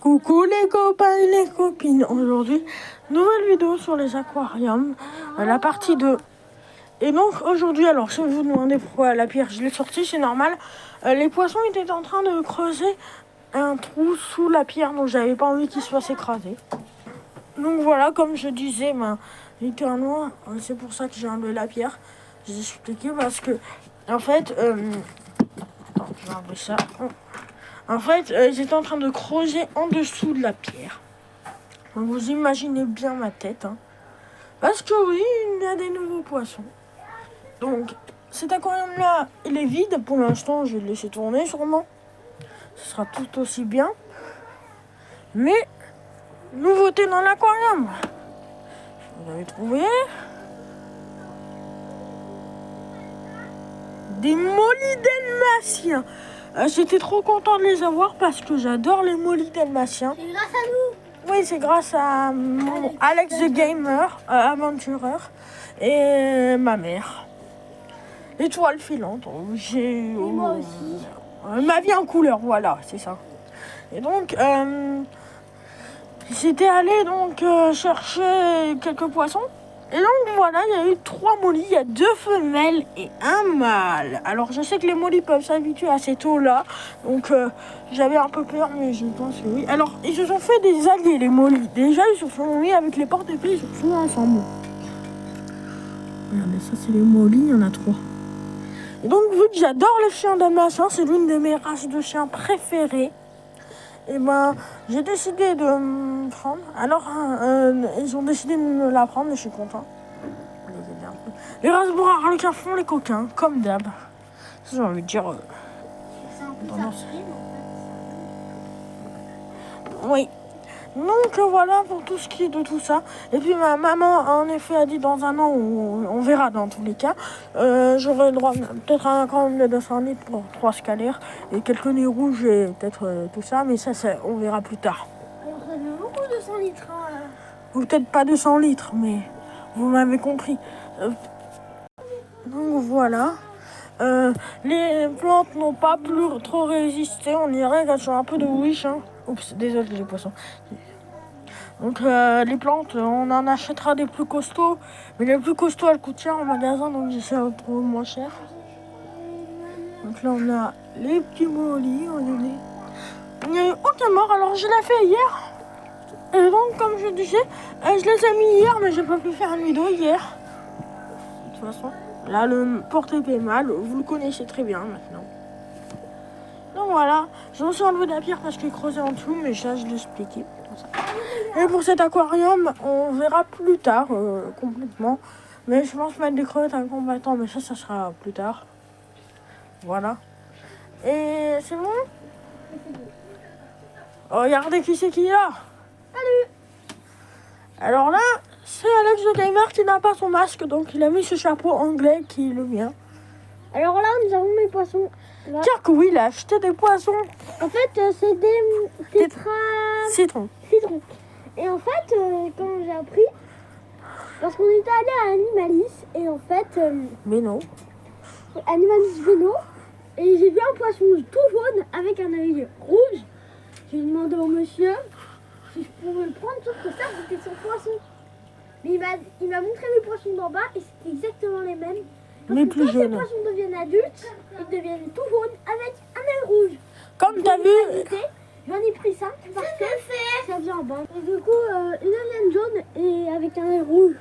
Coucou les copains et les copines. Aujourd'hui, nouvelle vidéo sur les aquariums, la partie 2. Et donc aujourd'hui, alors si vous vous demandez pourquoi la pierre je l'ai sortie, c'est normal. Les poissons étaient en train de creuser un trou sous la pierre, donc j'avais pas envie qu'ils se fassent écraser. Donc voilà, comme je disais, littéralement, c'est pour ça que j'ai enlevé la pierre. J'ai expliqué parce que, en fait, attends, je vais enlever ça. En fait, j'étais en train de creuser en dessous de la pierre. Donc vous imaginez bien ma tête. Hein. Parce que oui, il y a des nouveaux poissons. Donc, cet aquarium-là, il est vide. Pour l'instant, je vais le laisser tourner sûrement. Ce sera tout aussi bien. Mais, nouveauté dans l'aquarium. Vous avez trouvé des mollies dalmatiens. J'étais trop content de les avoir parce que j'adore les mollies dalmatiens. C'est grâce à nous. Oui, c'est grâce à mon Alex the Gamer, aventureur, et ma mère. Étoile filante. J'ai moi aussi. Ma vie en couleur, voilà, c'est ça. Et donc, j'étais allée chercher quelques poissons. Et donc voilà, il y a eu 3 mollies, il y a 2 femelles et un mâle. Alors je sais que les mollies peuvent s'habituer à cette eau-là, donc j'avais un peu peur, mais je pense que oui. Alors ils se sont fait des alliés, les mollies. Déjà ils se sont mis avec les porte-épées, ils se sont ensemble. Regardez, ça c'est les mollies, il y en a 3. Et donc vu que j'adore les chiens dalmatiens, c'est l'une de mes races de chiens préférées. Et j'ai décidé de me prendre. Alors, ils ont décidé de me la prendre, mais je suis content. Les races les cafons, les coquins, comme d'hab. Ça, j'ai envie de dire. C'est un peu tendance. Oui. Donc voilà pour tout ce qui est de tout ça. Et puis ma maman en effet a dit dans un an, on verra dans tous les cas, j'aurai le droit peut-être à un grand de 200 litres pour 3 scalaires et quelques nez rouges et peut-être tout ça, mais ça on verra plus tard. Alors ça fait beaucoup de 100 litres. Hein. Ou peut-être pas 200 litres, mais vous m'avez compris. Donc voilà. Les plantes n'ont pas plus trop résisté, on dirait qu'elles sont un peu de wish. Hein. Oups, désolé les poissons. Donc les plantes, on en achètera des plus costauds. Mais les plus costauds, elles coûtent cher en magasin, donc j'essaie de trouver moins cher. Donc là, on a les petits mollies. Il n'y a eu aucun mort, alors je l'ai fait hier. Et donc, comme je disais, je les ai mis hier, mais j'ai pas pu faire une vidéo hier. De toute façon, là, le porte-épée mâle, vous le connaissez très bien maintenant. Donc voilà, je me suis enlevé de la pierre parce qu'il creusait en dessous, mais ça, je l'ai expliqué. Et pour cet aquarium, on verra plus tard, complètement. Mais je pense mettre des crevettes à un combattant, mais ça sera plus tard. Voilà. Et c'est bon. Regardez qui c'est qui est là. Salut. Alors là, c'est Alex the Gamer qui n'a pas son masque, donc il a mis ce chapeau anglais qui est le mien. Alors là, nous avons mes poissons. Là. Car que oui, il a acheté des poissons. En fait, c'est des Citron. Et en fait, quand j'ai appris, parce qu'on était allé à Animalis, et en fait... Mais non. Animalis Vélo, et j'ai vu un poisson tout jaune avec un œil rouge. J'ai demandé au monsieur si je pouvais le prendre, sauf que ça, c'était son poisson. Mais il m'a montré les poissons d'en bas, et c'était exactement les mêmes. Parce mais que plus quand jaunes. ces poissons deviennent adultes, ils deviennent tout jaunes avec un œil rouge. Comme t'as vu... J'en ai pris 5 parce que ça vient en bande. Et du coup, ils deviennent jaunes et avec un œil rouge.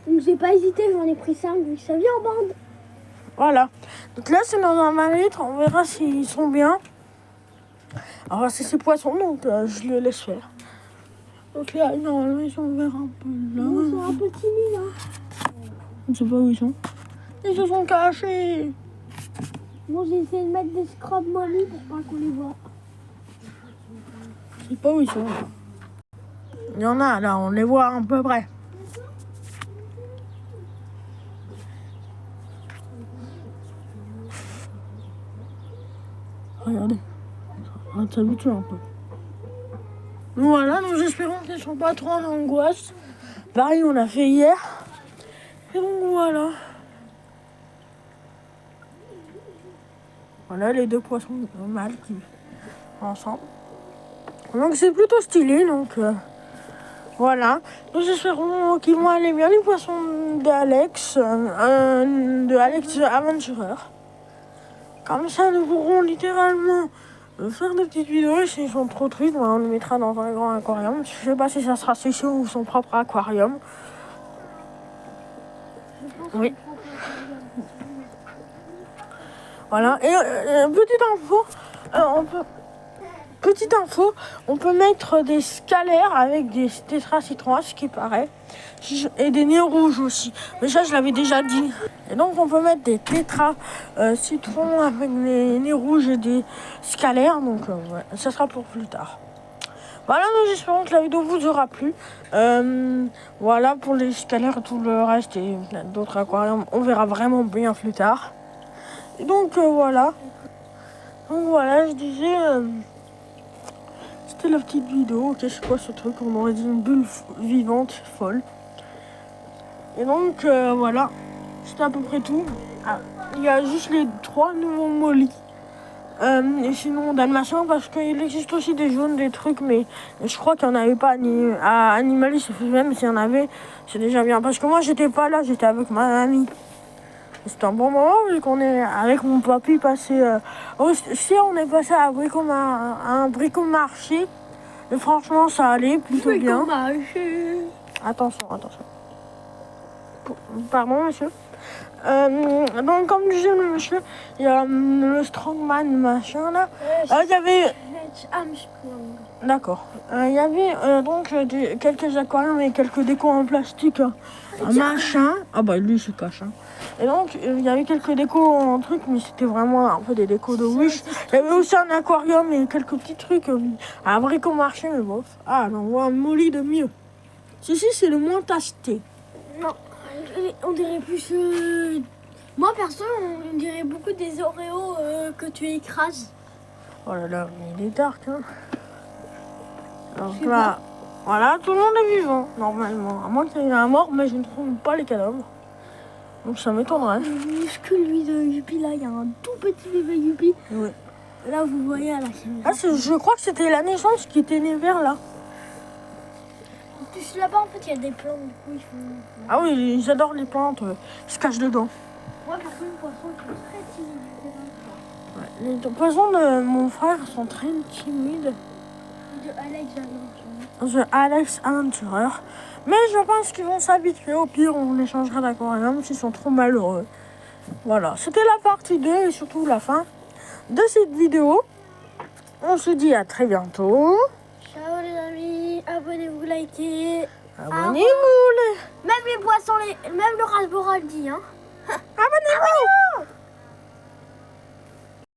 Donc j'ai pas hésité, j'en ai pris 5 vu que ça vient en bande. Voilà. Donc là, c'est dans un 20 litres. On verra s'ils sont bien. Alors, c'est ces poissons, donc je le laisse faire. Donc là, normalement, ils sont verts un peu là. Ils sont un peu timides. Hein. Je ne sais pas où ils sont. Ils se sont cachés. Bon, j'ai essayé de mettre des scrubs molly pour pas qu'on les voit. Je sais pas où ils sont. Il y en a là, on les voit à peu près. Regardez, on va s'habituer un peu. Donc voilà, nous espérons qu'ils ne sont pas trop en angoisse. Pareil, on l'a fait hier. Et donc voilà. Voilà les 2 poissons mâles qui ensemble. Donc c'est plutôt stylé, donc voilà. Nous espérons qu'ils vont aller bien, les poissons d'Alex Aventureur. Comme ça, nous pourrons littéralement faire des petites vidéos. Et s'ils sont trop tristes, on les mettra dans un grand aquarium. Je sais pas si ça sera chez ou son propre aquarium. Oui. Voilà. Et petite info, on peut mettre des scalaires avec des tétra-citrons, ce qui paraît. Et des nez rouges aussi. Mais ça, je l'avais déjà dit. Et donc, on peut mettre des tétra-citrons avec des nez rouges et des scalaires. Donc, ouais, ça sera pour plus tard. Voilà, nous espérons que la vidéo vous aura plu. Voilà pour les scalaires et tout le reste et d'autres aquariums. On verra vraiment bien plus tard. Et donc, voilà. Donc, voilà, je disais... C'était la petite vidéo. Qu'est-ce que quoi ce truc? On aurait dit une bulle vivante, folle. Et donc, voilà. C'était à peu près tout. Ah, il y a juste les 3 nouveaux molis. Et sinon, dalmatien, parce qu'il existe aussi des jaunes, des trucs, mais je crois qu'il n'y en avait pas à Animalis, même s'il y en avait, c'est déjà bien. Parce que moi, j'étais pas là, j'étais avec ma mamie. C'était un bon moment, vu qu'on est avec mon papy passé... si on est passé à un bricomarché, et franchement, ça allait plutôt bien. Attention. Pardon, monsieur. Donc, comme disait le monsieur, il y a le Strongman machin là. Il y avait. D'accord. Il y avait donc quelques aquariums et quelques décos en plastique. Machin. Ah bah lui, il se cache. Hein. Et donc, il y avait quelques décos en truc, mais c'était vraiment un peu des décos de Wish. Il y avait aussi un aquarium et quelques petits trucs à bricomarché, mais bof. Ah, on voit un molly de mieux. Si, c'est le moins tasté. Non, on dirait plus... Moi, perso, on dirait beaucoup des Oreos que tu écrases. Oh là là, mais il est dark, hein. Donc là, voilà, tout le monde est vivant, normalement. À moins qu'il y ait un mort, mais je ne trouve pas les cadavres. Donc ça m'étonnerait. Le muscle, lui, de Youpi, là, il y a un tout petit bébé Youpi. Oui. Là, vous voyez à la caméra. Ah, je crois que c'était la naissance qui était née vers là. En plus, là-bas, en fait, il y a des plantes. Du coup, ils font... Ah oui, ils adorent les plantes. Ils se cachent dedans. Moi, par contre, les poissons sont très timides. Ouais, les poissons de mon frère sont très timides. De Alex Aventureur. De Alex Aventureur. Mais je pense qu'ils vont s'habituer. Au pire, on les changera d'aquarium s'ils sont trop malheureux. Voilà, c'était la partie 2 et surtout la fin de cette vidéo. On se dit à très bientôt. Ciao les amis, abonnez-vous, likez. Abonnez-vous. Même les poissons, même le rasboraldi, hein.